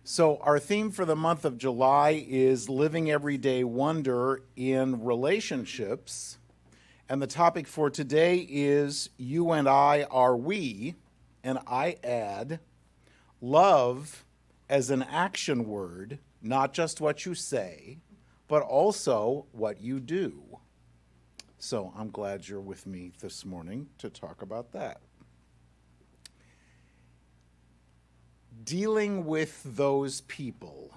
So our theme for the month of July is living everyday wonder in relationships. And the topic for today is you and I are we, and I add love as an action word, not just what you say, but also what you do. So I'm glad you're with me this morning to talk about that. Dealing with those people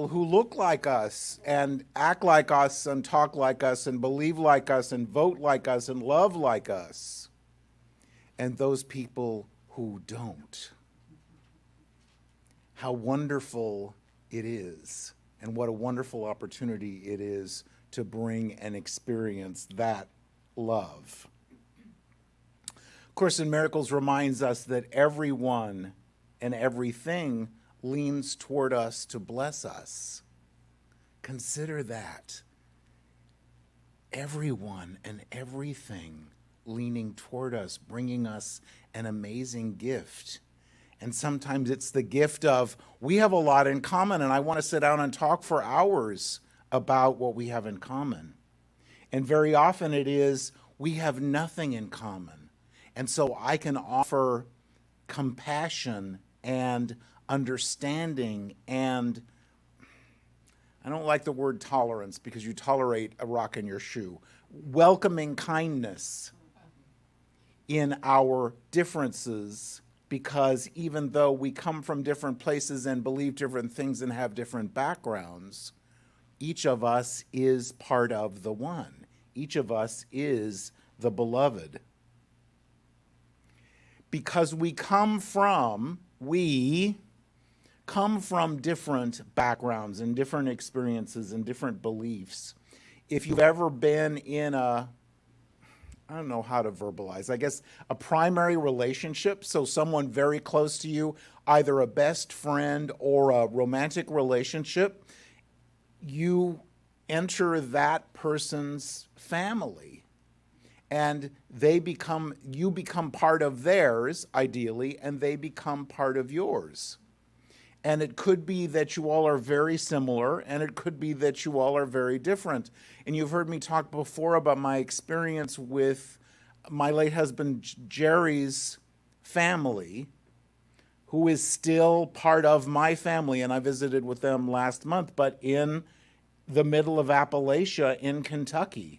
who look like us and act like us and talk like us and believe like us and vote like us and love like us, and those people who don't. How wonderful it is, and what a wonderful opportunity it is to bring and experience that love. Course in Miracles reminds us that everyone and everything leans toward us to bless us. Consider that. Everyone and everything leaning toward us, bringing us an amazing gift. And sometimes it's the gift of, we have a lot in common, and I want to sit down and talk for hours about what we have in common. And very often it is, we have nothing in common. And so I can offer compassion and understanding and, I don't like the word tolerance because you tolerate a rock in your shoe, welcoming kindness in our differences, because even though we come from different places and believe different things and have different backgrounds, each of us is part of the one. Each of us is the beloved. Because we come from different backgrounds and different experiences and different beliefs. If you've ever been in I don't know how to verbalize, I guess a primary relationship, so someone very close to you, either a best friend or a romantic relationship, you enter that person's family. And you become part of theirs, ideally, and they become part of yours. And it could be that you all are very similar, and it could be that you all are very different. And you've heard me talk before about my experience with my late husband Jerry's family, who is still part of my family, and I visited with them last month, but in the middle of Appalachia in Kentucky.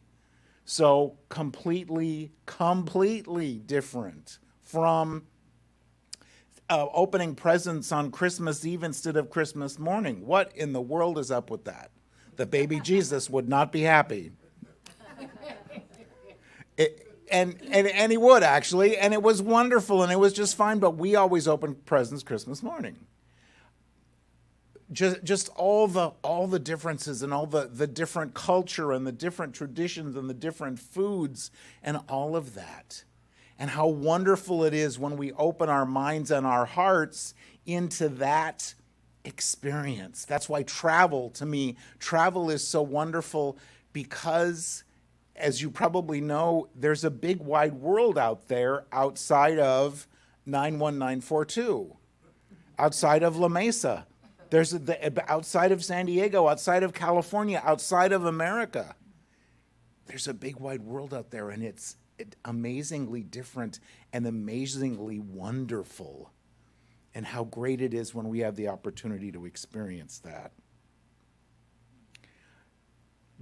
So completely different from opening presents on Christmas Eve instead of Christmas morning. What in the world is up with that? The baby Jesus would not be happy. And he would, actually, and it was wonderful, and it was just fine, but we always opened presents Christmas morning. Just all the differences and all the different culture and the different traditions and the different foods and all of that. And how wonderful it is when we open our minds and our hearts into that experience. That's why travel is so wonderful, because, as you probably know, there's a big wide world out there outside of 91942, outside of La Mesa. There's outside of San Diego, outside of California, outside of America. There's a big wide world out there, and it's amazingly different and amazingly wonderful. And how great it is when we have the opportunity to experience that.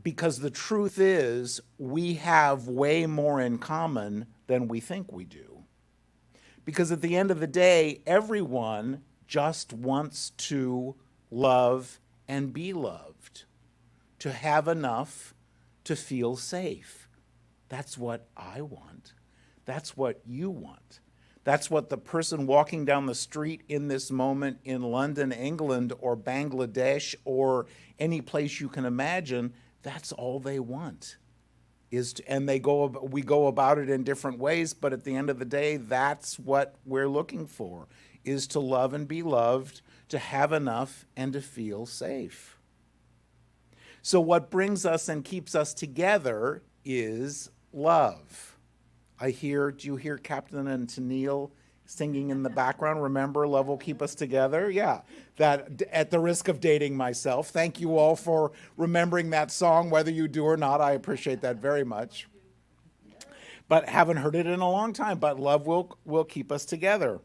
Because the truth is, we have way more in common than we think we do. Because at the end of the day, everyone just wants to love and be loved, to have enough to feel safe. That's what I want. That's what you want. That's what the person walking down the street in this moment in London, England, or Bangladesh, or any place you can imagine, that's all they want. We go about it in different ways, but at the end of the day, that's what we're looking for, is to love and be loved, to have enough, and to feel safe. So what brings us and keeps us together is love. Do you hear Captain and Tennille singing in the background? Remember, love will keep us together? Yeah, that at the risk of dating myself. Thank you all for remembering that song, whether you do or not. I appreciate that very much. But haven't heard it in a long time, but love will keep us together.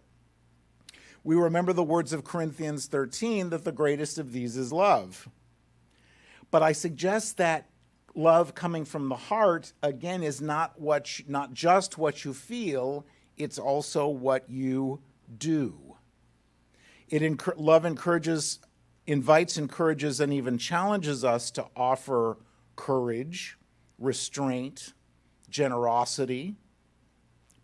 We remember the words of Corinthians 13 that the greatest of these is love. But I suggest that love coming from the heart, again, is not just what you feel, it's also what you do. Love invites, encourages, and even challenges us to offer courage, restraint, generosity,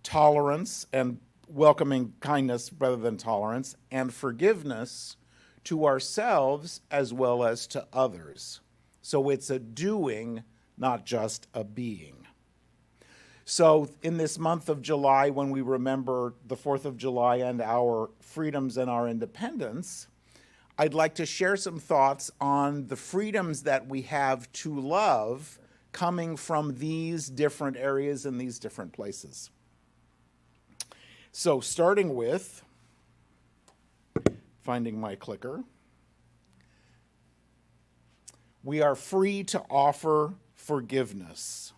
tolerance, and welcoming kindness rather than tolerance, and forgiveness to ourselves as well as to others. So it's a doing, not just a being. So in this month of July, when we remember the 4th of July and our freedoms and our independence, I'd like to share some thoughts on the freedoms that we have to love coming from these different areas and these different places. So starting with finding my clicker. We are free to offer forgiveness,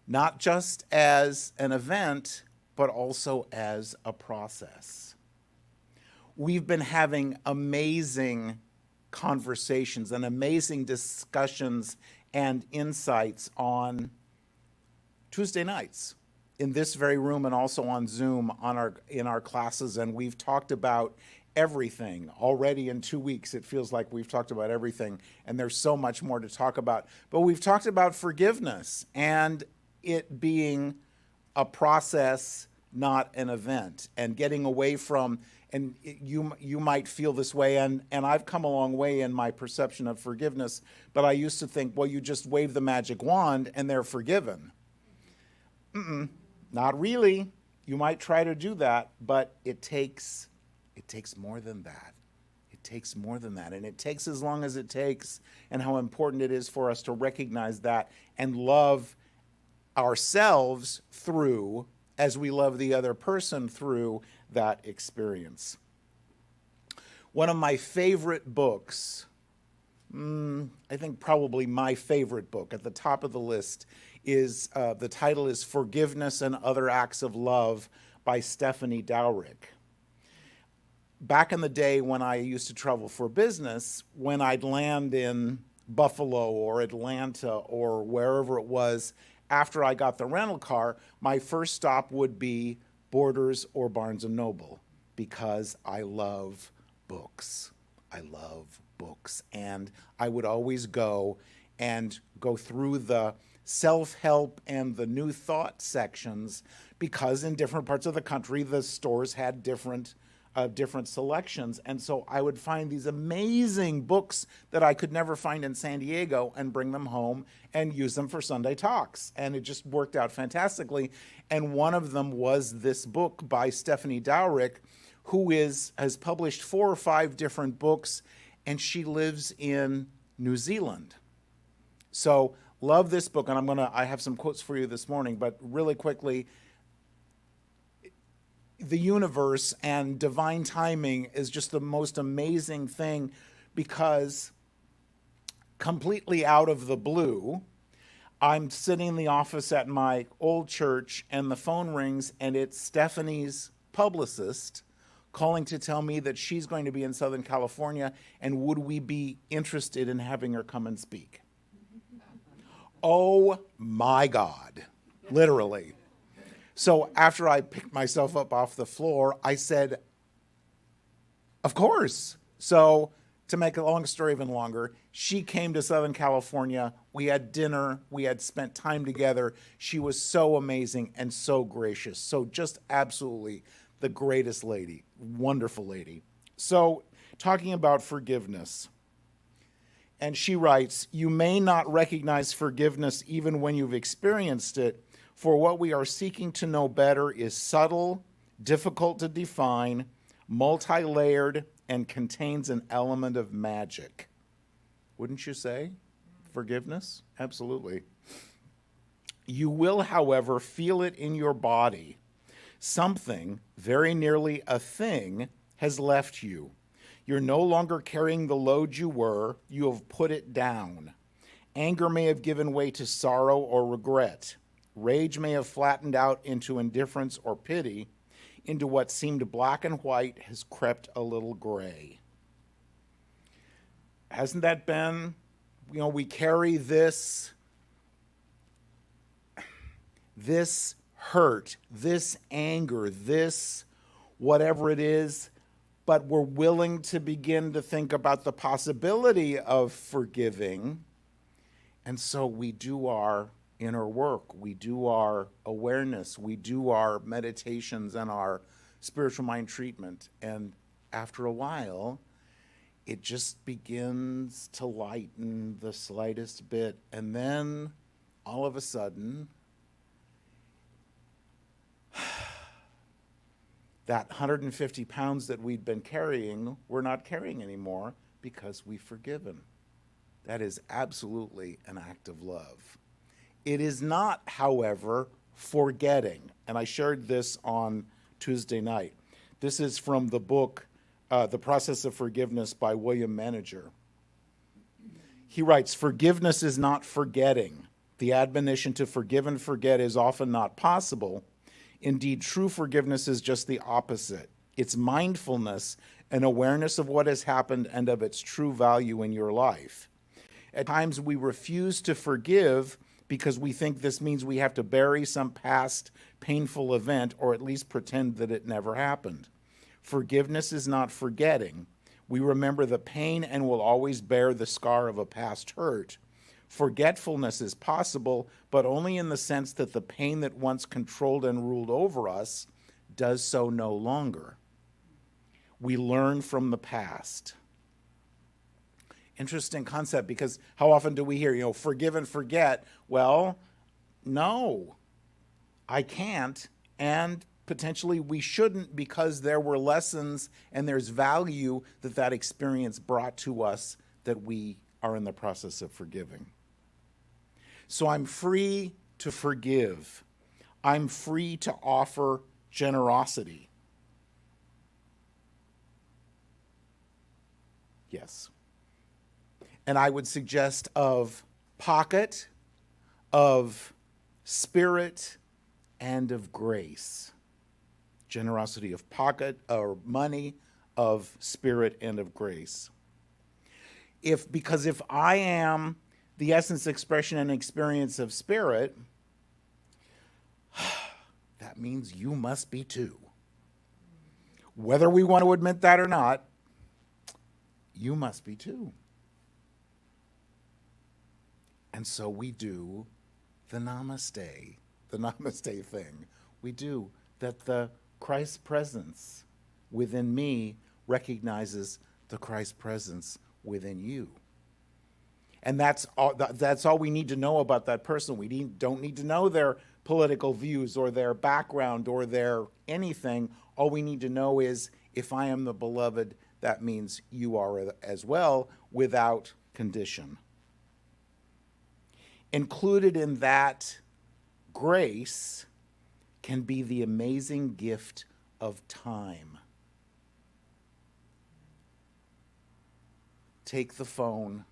not just as an event, but also as a process. We've been having amazing conversations and amazing discussions and insights on Tuesday nights in this very room and also on Zoom in our classes, and we've talked about everything. Already in 2 weeks, it feels like we've talked about everything, and there's so much more to talk about. But we've talked about forgiveness and it being a process, not an event, and getting away from, and you might feel this way, and I've come a long way in my perception of forgiveness, but I used to think, well, you just wave the magic wand and they're forgiven. Not really. You might try to do that, but it takes more than that. It takes more than that. And it takes as long as it takes, and how important it is for us to recognize that and love ourselves through, as we love the other person through that experience. One of my favorite books, I think probably my favorite book at the top of the list, is the title is Forgiveness and Other Acts of Love by Stephanie Dowrick. Back in the day when I used to travel for business, when I'd land in Buffalo or Atlanta or wherever it was, after I got the rental car, my first stop would be Borders or Barnes & Noble, because I love books. I love books. And I would always go through the self-help and the new thought sections, because in different parts of the country, the stores had different selections. And so I would find these amazing books that I could never find in San Diego and bring them home and use them for Sunday talks. And it just worked out fantastically. And one of them was this book by Stephanie Dowrick, who has published 4 or 5 different books, and she lives in New Zealand. So love this book, and I have some quotes for you this morning, but really quickly, the universe and divine timing is just the most amazing thing, because completely out of the blue, I'm sitting in the office at my old church and the phone rings, and it's Stephanie's publicist calling to tell me that she's going to be in Southern California, and would we be interested in having her come and speak? Oh my God, literally. So after I picked myself up off the floor, I said, of course. So to make a long story even longer, she came to Southern California. We had dinner. We had spent time together. She was so amazing and so gracious. So just absolutely the greatest lady, wonderful lady. So talking about forgiveness. And she writes, "You may not recognize forgiveness even when you've experienced it, for what we are seeking to know better is subtle, difficult to define, multi-layered, and contains an element of magic." Wouldn't you say? Forgiveness? Absolutely. You will, however, feel it in your body. Something, very nearly a thing, has left you. You're no longer carrying the load you were. You have put it down. Anger may have given way to sorrow or regret. Rage may have flattened out into indifference or pity. Into what seemed black and white has crept a little gray. Hasn't that been, we carry this hurt, this anger, this whatever it is, but we're willing to begin to think about the possibility of forgiving. And so we do our inner work, we do our awareness, we do our meditations and our spiritual mind treatment. And after a while, it just begins to lighten the slightest bit. And then all of a sudden, that 150 pounds that we'd been carrying, we're not carrying anymore because we've forgiven. That is absolutely an act of love. It is not, however, forgetting. And I shared this on Tuesday night. This is from the book, The Process of Forgiveness by William Manager. He writes, "Forgiveness is not forgetting. The admonition to forgive and forget is often not possible. Indeed, true forgiveness is just the opposite. It's mindfulness and awareness of what has happened and of its true value in your life. At times we refuse to forgive because we think this means we have to bury some past painful event or at least pretend that it never happened. Forgiveness is not forgetting. We remember the pain and will always bear the scar of a past hurt. Forgetfulness is possible, but only in the sense that the pain that once controlled and ruled over us does so no longer. We learn from the past." Interesting concept, because how often do we hear, forgive and forget? Well, no, I can't, and potentially we shouldn't, because there were lessons and there's value that experience brought to us that we are in the process of forgiving. So I'm free to forgive. I'm free to offer generosity. Yes. And I would suggest of pocket, of spirit, and of grace. Generosity of pocket or money, of spirit, and of grace. Because if I am the essence, expression, and experience of spirit, that means you must be too. Whether we want to admit that or not, you must be too. And so we do the namaste thing. We do that. The Christ presence within me recognizes the Christ presence within you. And that's all we need to know about that person. We don't need to know their political views or their background or their anything. All we need to know is, if I am the beloved, that means you are as well, without condition. Included in that grace can be the amazing gift of time. Take the phone,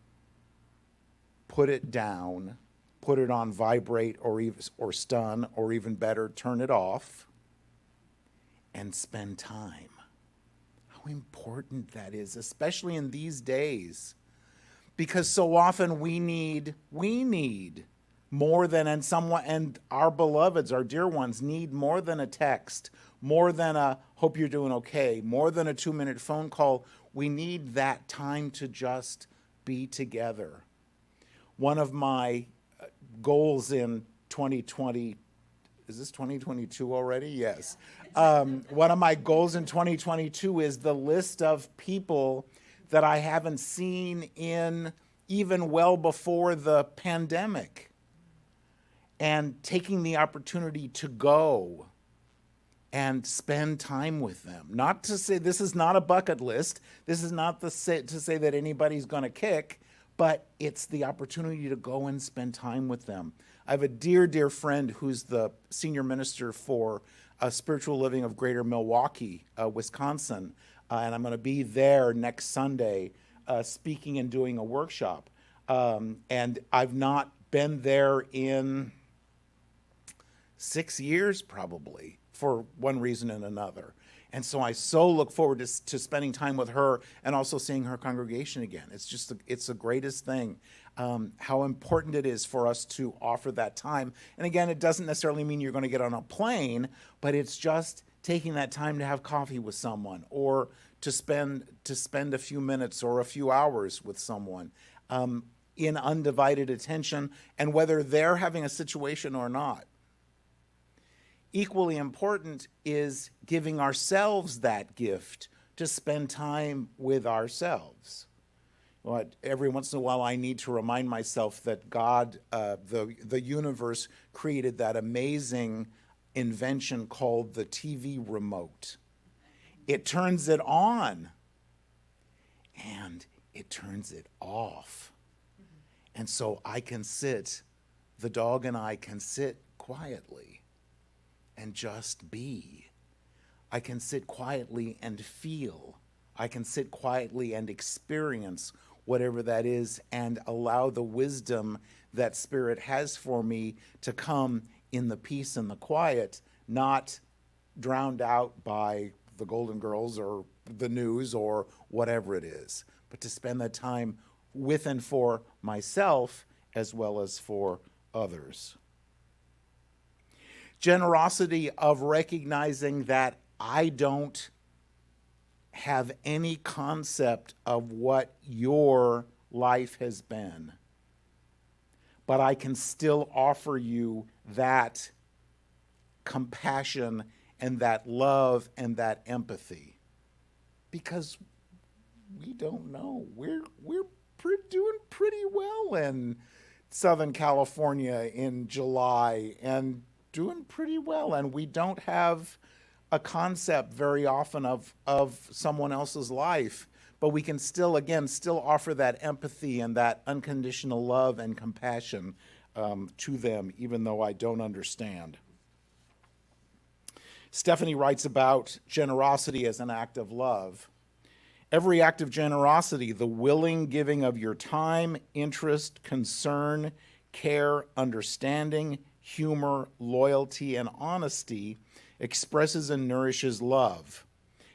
put it down, put it on vibrate or stun, or even better, turn it off, and spend time. How important that is, especially in these days. Because so often we need more than, and our beloveds, our dear ones, need more than a text, more than a hope you're doing okay, more than a 2-minute phone call. We need that time to just be together. One of my goals in 2020, is this 2022 already? Yes. One of my goals in 2022 is the list of people that I haven't seen in even well before the pandemic, and taking the opportunity to go and spend time with them. Not to say, this is not a bucket list. This is not to say that anybody's going to kick, but it's the opportunity to go and spend time with them. I have a dear, dear friend who's the senior minister for Spiritual Living of Greater Milwaukee, Wisconsin, and I'm going to be there next Sunday speaking and doing a workshop. And I've not been there in 6 years probably, for one reason and another. And so I so look forward to spending time with her and also seeing her congregation again. It's the greatest thing, how important it is for us to offer that time. And again, it doesn't necessarily mean you're going to get on a plane, but it's just taking that time to have coffee with someone, or to spend a few minutes or a few hours with someone in undivided attention, and whether they're having a situation or not. Equally important is giving ourselves that gift to spend time with ourselves. Well, every once in a while, I need to remind myself that God, the universe, created that amazing invention called the TV remote. It turns it on, and it turns it off. And so the dog and I can sit quietly and just be. I can sit quietly and feel. I can sit quietly and experience whatever that is, and allow the wisdom that Spirit has for me to come in the peace and the quiet, not drowned out by the Golden Girls or the news or whatever it is, but to spend that time with and for myself as well as for others. Generosity of recognizing that I don't have any concept of what your life has been, but I can still offer you that compassion and that love and that empathy, because we don't know. We're doing pretty well in Southern California in July, and doing pretty well, and we don't have a concept very often of someone else's life, but we can still offer that empathy and that unconditional love and compassion to them, even though I don't understand. Stephanie writes about generosity as an act of love. Every act of generosity, the willing giving of your time, interest, concern, care, understanding, humor, loyalty, and honesty, expresses and nourishes love.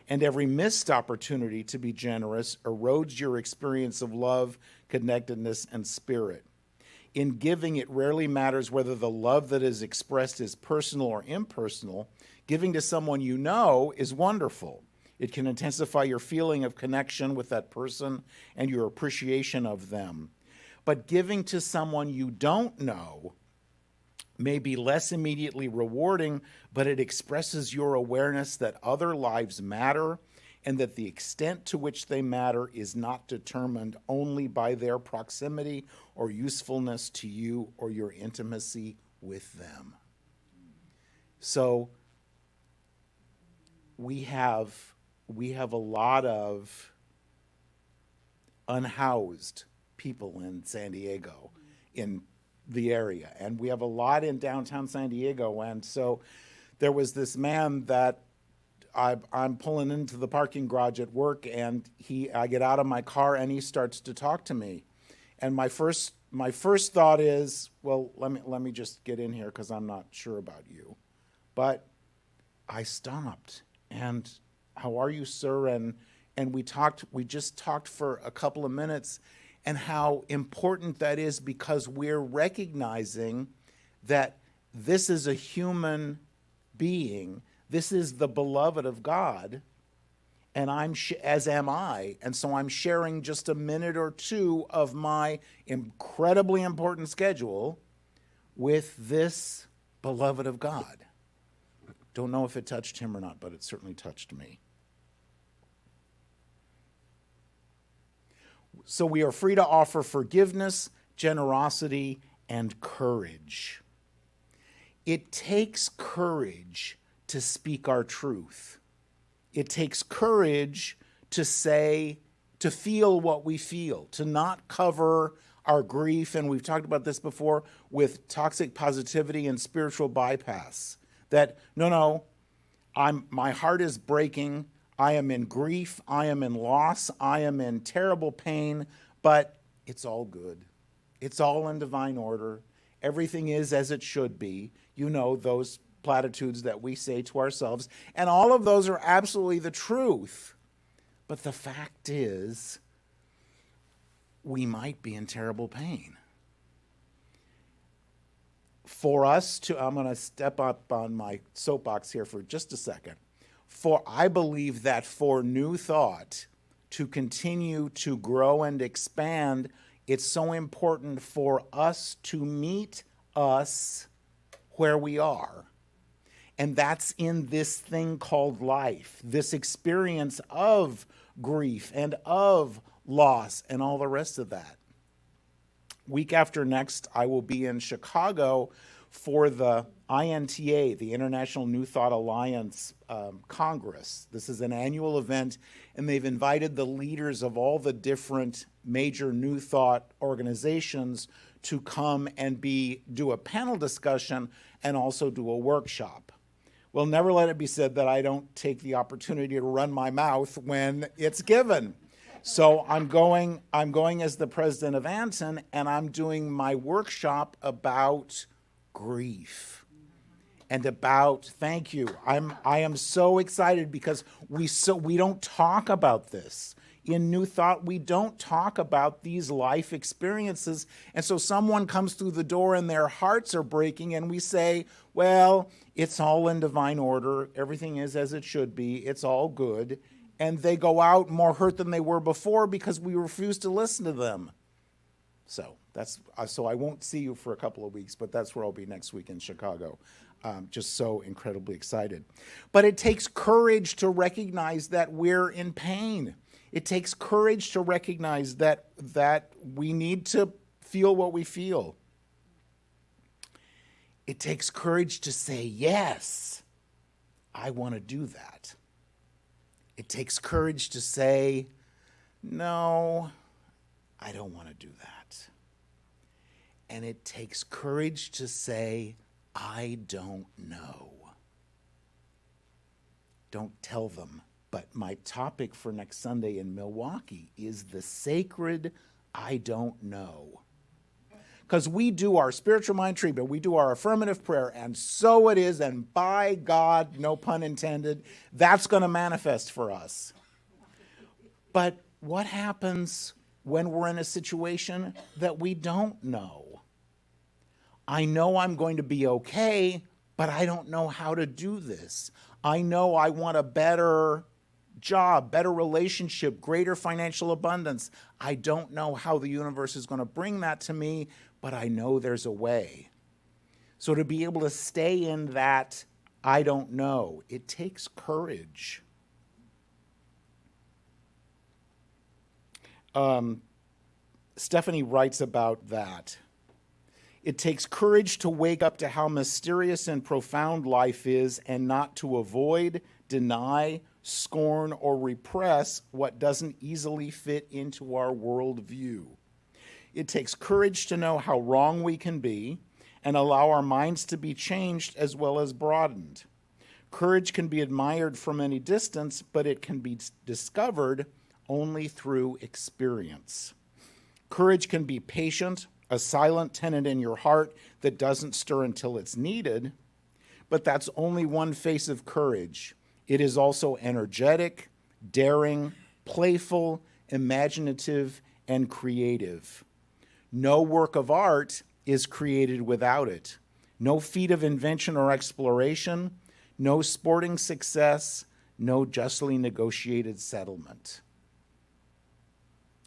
And every missed opportunity to be generous erodes your experience of love, connectedness, and spirit. In giving, it rarely matters whether the love that is expressed is personal or impersonal. Giving to someone you know is wonderful. It can intensify your feeling of connection with that person and your appreciation of them. But giving to someone you don't know may be less immediately rewarding, but it expresses your awareness that other lives matter, and that the extent to which they matter is not determined only by their proximity or usefulness to you or your intimacy with them. So we have a lot of unhoused people in San Diego, in the area, and we have a lot in downtown San Diego. And so there was this man that I'm pulling into the parking garage at work, and I get out of my car and he starts to talk to me, and my first thought is, well, let me just get in here because I'm not sure about you. But I stopped, and how are you, sir? And we just talked for a couple of minutes, and how important that is, because we're recognizing that this is a human being. This is the beloved of God, and as am I. And so I'm sharing just a minute or two of my incredibly important schedule with this beloved of God. Don't know if it touched him or not, but it certainly touched me. So we are free to offer forgiveness, generosity, and courage. It takes courage to speak our truth. It takes courage to say to feel what we feel, to not cover our grief. And we've talked about this before with toxic positivity and spiritual bypass. That, no, my heart is breaking. I am in grief. I am in loss. I am in terrible pain, but it's all good. It's all in divine order. Everything is as it should be. You know, those platitudes that we say to ourselves. And all of those are absolutely the truth. But the fact is, we might be in terrible pain. For us to, I'm going to step up on my soapbox here for just a second. For I believe that for New Thought to continue to grow and expand, it's so important for us to meet us where we are. And that's in this thing called life, this experience of grief and of loss and all the rest of that. Week after next, I will be in Chicago for the INTA, the International New Thought Alliance Congress. This is an annual event, and they've invited the leaders of all the different major New Thought organizations to come and do a panel discussion and also do a workshop. Well, never let it be said that I don't take the opportunity to run my mouth when it's given. So I'm going as the president of Anton, and I'm doing my workshop about grief and about, thank you. I am so excited because we don't talk about this. In New Thought, we don't talk about these life experiences. And so someone comes through the door and their hearts are breaking, and we say, well, it's all in divine order. Everything is as it should be. It's all good. And they go out more hurt than they were before because we refuse to listen to them. So I won't see you for a couple of weeks, but that's where I'll be next week in Chicago. Just so incredibly excited. But it takes courage to recognize that we're in pain. It takes courage to recognize that we need to feel what we feel. It takes courage to say, yes, I want to do that. It takes courage to say, no, I don't want to do that. And it takes courage to say, I don't know. Don't tell them. But my topic for next Sunday in Milwaukee is the sacred I don't know. Because we do our spiritual mind treatment, we do our affirmative prayer, and so it is, and by God, no pun intended, that's going to manifest for us. But what happens when we're in a situation that we don't know? I know I'm going to be okay, but I don't know how to do this. I know I want a better job, better relationship, greater financial abundance. I don't know how the universe is going to bring that to me, but I know there's a way. So to be able to stay in that, I don't know, it takes courage. Stephanie writes about that. It takes courage to wake up to how mysterious and profound life is and not to avoid, deny, scorn, or repress what doesn't easily fit into our worldview. It takes courage to know how wrong we can be and allow our minds to be changed as well as broadened. Courage can be admired from any distance, but it can be discovered only through experience. Courage can be patient, a silent tenant in your heart that doesn't stir until it's needed, but that's only one face of courage. It is also energetic, daring, playful, imaginative, and creative. No work of art is created without it. No feat of invention or exploration, no sporting success, no justly negotiated settlement.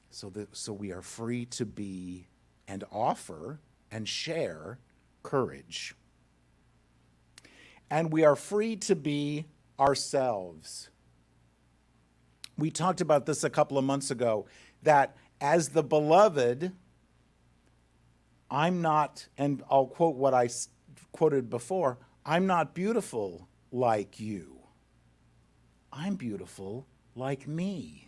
So we are free to be and offer and share courage. And we are free to be ourselves. We talked about this a couple of months ago, that as the beloved, I'm not, and I'll quote what I quoted before, I'm not beautiful like you. I'm beautiful like me.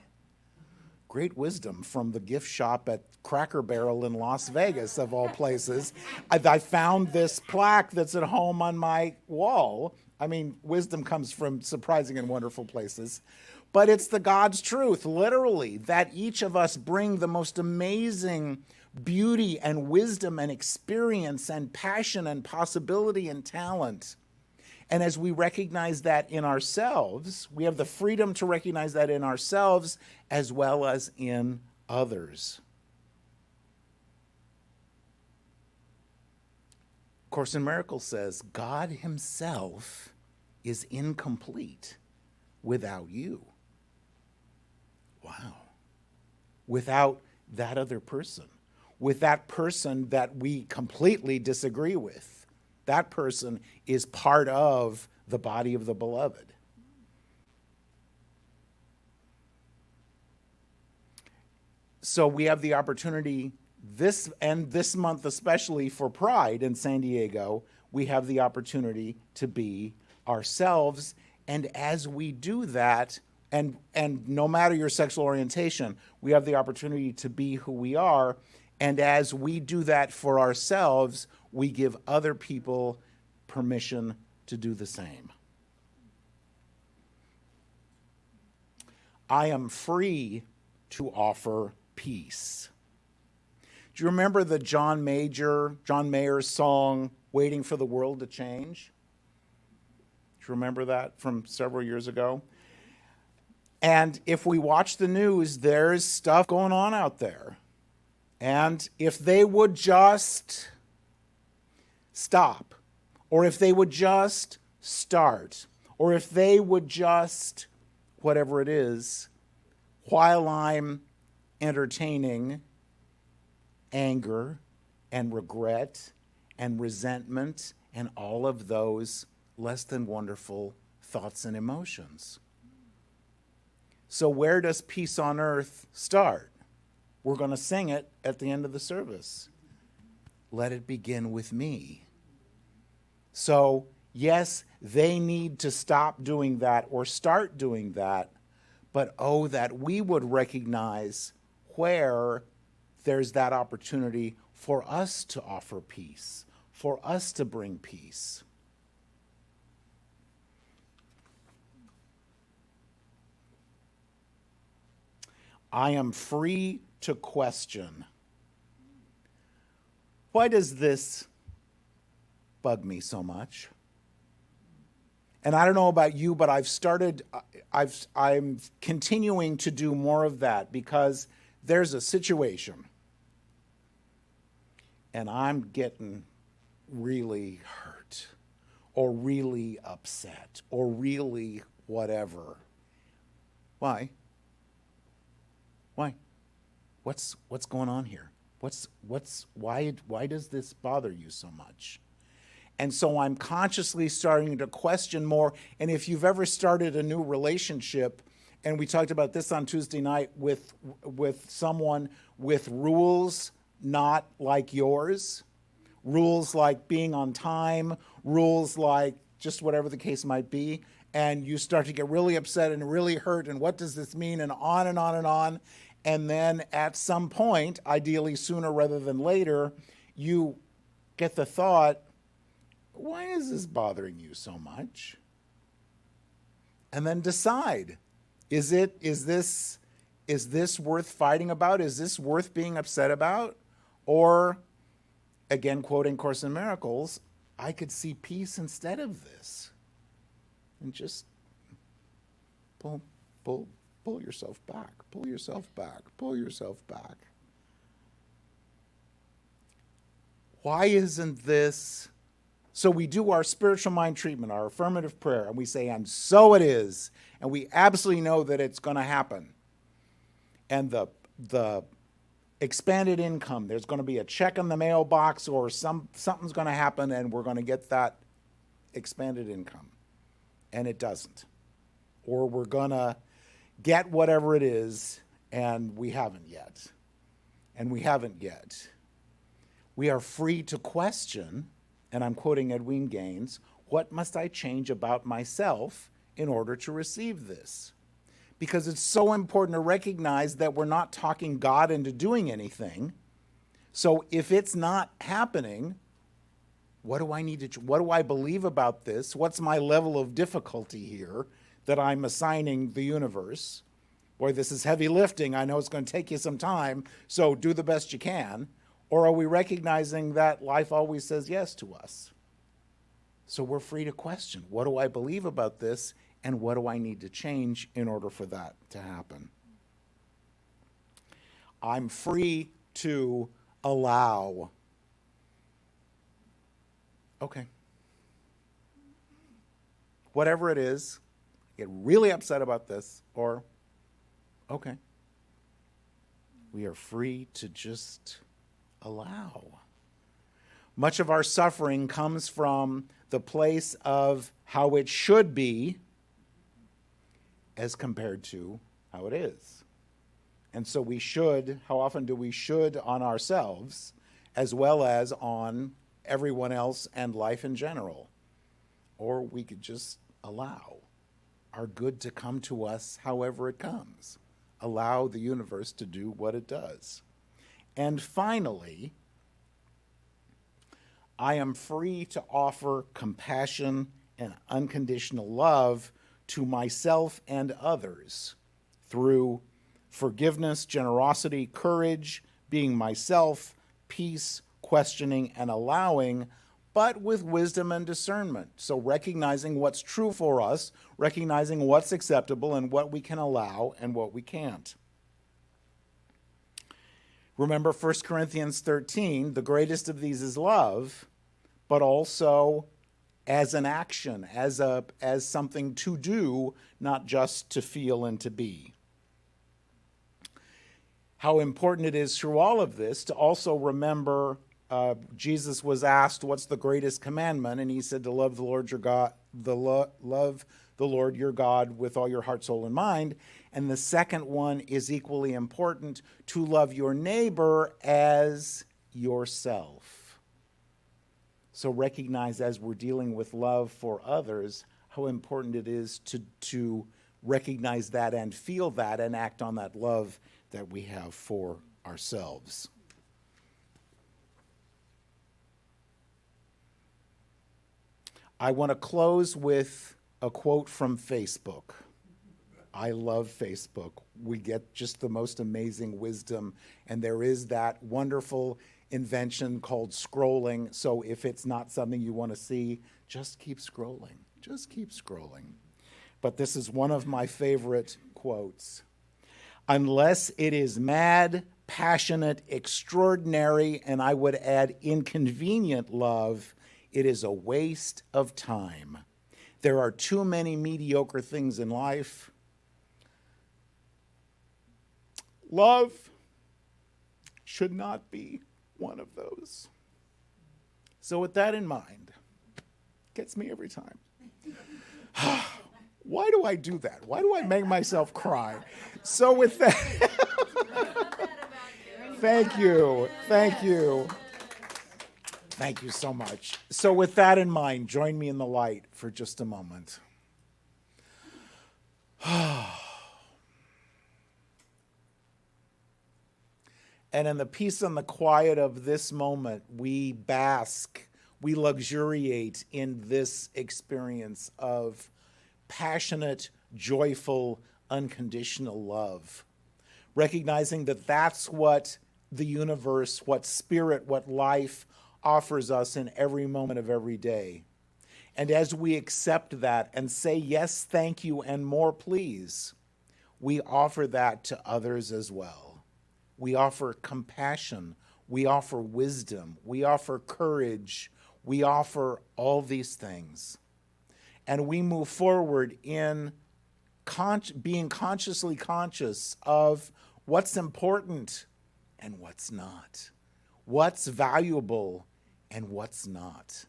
great wisdom from the gift shop at Cracker Barrel in Las Vegas, of all places. I found this plaque that's at home on my wall. I mean, wisdom comes from surprising and wonderful places. But it's the God's truth, literally, that each of us bring the most amazing beauty and wisdom and experience and passion and possibility and talent. And as we recognize that in ourselves, we have the freedom to recognize that in ourselves as well as in others. Course in Miracles says, God himself is incomplete without you. Wow. Without that other person. With that person that we completely disagree with. That person is part of the body of the beloved. So we have the opportunity this month, especially for Pride in San Diego, we have the opportunity to be ourselves. And as we do that, and no matter your sexual orientation, we have the opportunity to be who we are. And as we do that for ourselves, we give other people permission to do the same. I am free to offer peace. Do you remember the John Mayer's song, Waiting for the World to Change? Do you remember that from several years ago? And if we watch the news, there's stuff going on out there. And if they would just stop, or if they would just start, or if they would just, whatever it is, while I'm entertaining anger and regret and resentment and all of those less than wonderful thoughts and emotions. So where does peace on earth start? We're going to sing it at the end of the service. Let it begin with me. So, yes, they need to stop doing that or start doing that, but oh, that we would recognize where there's that opportunity for us to offer peace, for us to bring peace. I am free to question. Why does this bug me so much? And I don't know about you, but I'm continuing to do more of that because there's a situation and I'm getting really hurt or really upset or really whatever. Why? Why? What's going on here? Why does this bother you so much? And so I'm consciously starting to question more. And if you've ever started a new relationship, and we talked about this on Tuesday night with someone with rules not like yours, rules like being on time, rules like just whatever the case might be, and you start to get really upset and really hurt, and what does this mean, and on and on and on. And then at some point, ideally sooner rather than later, you get the thought, why is this bothering you so much? And then decide, is this worth fighting about? Is this worth being upset about? Or, again, quoting Course in Miracles, I could see peace instead of this. And just pull yourself back, pull yourself back, pull yourself back. Why isn't this? So we do our spiritual mind treatment, our affirmative prayer, and we say, and so it is. And we absolutely know that it's going to happen. And the expanded income, there's going to be a check in the mailbox or something's going to happen and we're going to get that expanded income. And it doesn't. Or we're going to get whatever it is and we haven't yet. And we haven't yet. We are free to question, and I'm quoting Edwene Gaines, what must I change about myself in order to receive this? because it's so important to recognize that we're not talking God into doing anything. So if it's not happening, what do I believe about this? What's my level of difficulty here that I'm assigning the universe? Boy, this is heavy lifting. I know it's going to take you some time, so do the best you can. Or are we recognizing that life always says yes to us? So we're free to question, what do I believe about this, and what do I need to change in order for that to happen? I'm free to allow. Okay. Whatever it is, I get really upset about this, or, okay. We are free to just allow. Much of our suffering comes from the place of how it should be as compared to how it is. And so how often do we should on ourselves as well as on everyone else and life in general? Or we could just allow our good to come to us however it comes. Allow the universe to do what it does. And finally, I am free to offer compassion and unconditional love to myself and others through forgiveness, generosity, courage, being myself, peace, questioning, and allowing, but with wisdom and discernment. So recognizing what's true for us, recognizing what's acceptable and what we can allow and what we can't. Remember 1 Corinthians 13, the greatest of these is love, but also as an action, as something to do, not just to feel and to be. How important it is through all of this to also remember Jesus was asked, what's the greatest commandment? And he said to love the Lord your God, love the Lord your God with all your heart, soul, and mind. And the second one is equally important, to love your neighbor as yourself. So recognize as we're dealing with love for others, how important it is to recognize that and feel that and act on that love that we have for ourselves. I want to close with a quote from Facebook. I love Facebook. We get just the most amazing wisdom, and there is that wonderful invention called scrolling. So if it's not something you want to see, just keep scrolling. Just keep scrolling. But this is one of my favorite quotes. Unless it is mad, passionate, extraordinary, and I would add inconvenient love, it is a waste of time. There are too many mediocre things in life. Love should not be one of those. So with that in mind, gets me every time. Why do I do that? Why do I make myself cry? So with that, thank you. Thank you so much. So with that in mind, join me in the light for just a moment. And in the peace and the quiet of this moment, we bask, we luxuriate in this experience of passionate, joyful, unconditional love. Recognizing that that's what the universe, what spirit, what life offers us in every moment of every day. And as we accept that and say, yes, thank you, and more, please, we offer that to others as well. We offer compassion, we offer wisdom, we offer courage, we offer all these things. And we move forward in being consciously conscious of what's important and what's not, what's valuable and what's not,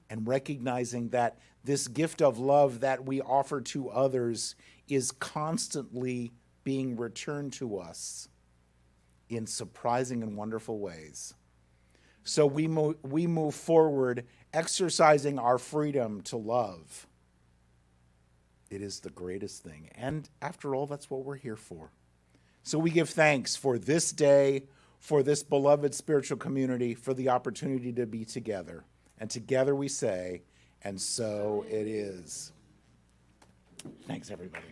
and recognizing that this gift of love that we offer to others is constantly being returned to us in surprising and wonderful ways. So we move forward exercising our freedom to love. It is the greatest thing. And after all, that's what we're here for. So we give thanks for this day, for this beloved spiritual community, for the opportunity to be together. And together we say, and so it is. Thanks, everybody.